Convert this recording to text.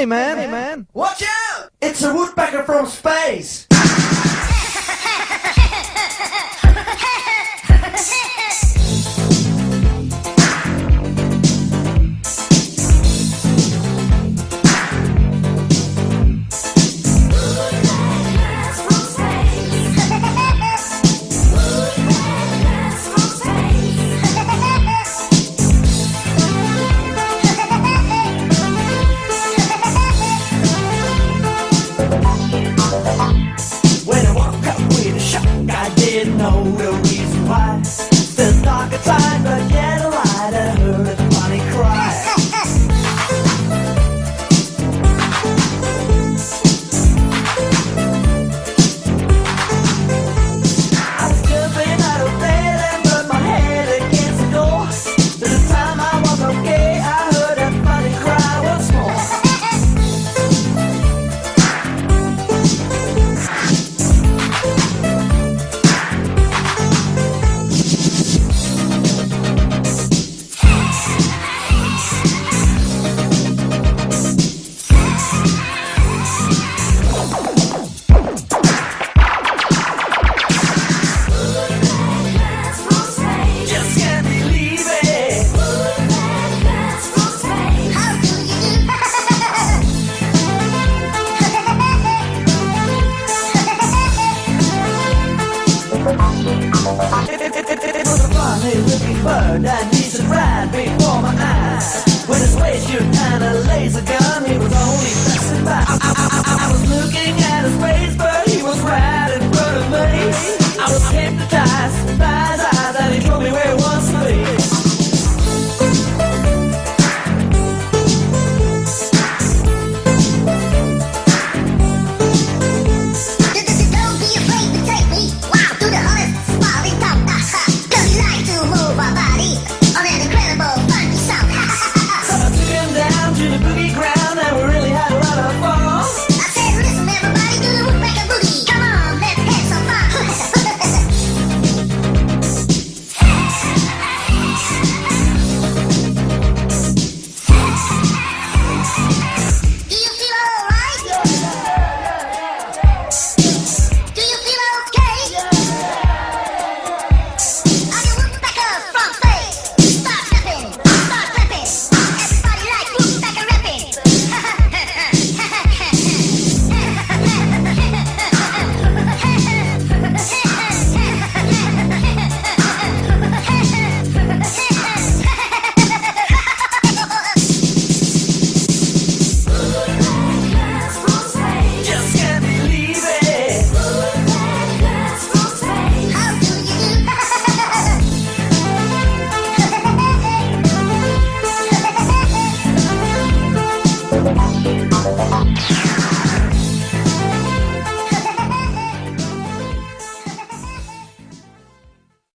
man. Watch out! It's a woodpecker from space! When I woke up with a shock, I didn't know the reason why. Still dark outside, but yet a light. I heard a funny cry. I was jumping out of bed and put my head against the door. By the time I was okay, I heard a funny cry once more. Just can't believe it. It was a funny looking bird that needs to ride before my eyes. With his waist shoot and a laser gun, he was only passing by. I was looking at his face, but he was right in front of me. I was hypnotized by his eyes, and he told me where he wants to be. Don't be afraid to take me. Wow, to the honest, smiling top. Cause you like to move my body on an incredible funky sound. So I took him down to the boogie ground, and we really had a lot of fun. I said, listen, everybody, do the woodpecker boogie. Come on, let's have some fun. Do you feel alright? Do you feel okay? Are you woodpecker from space? Start clapping, start clapping. Everybody like woodpecker rapping.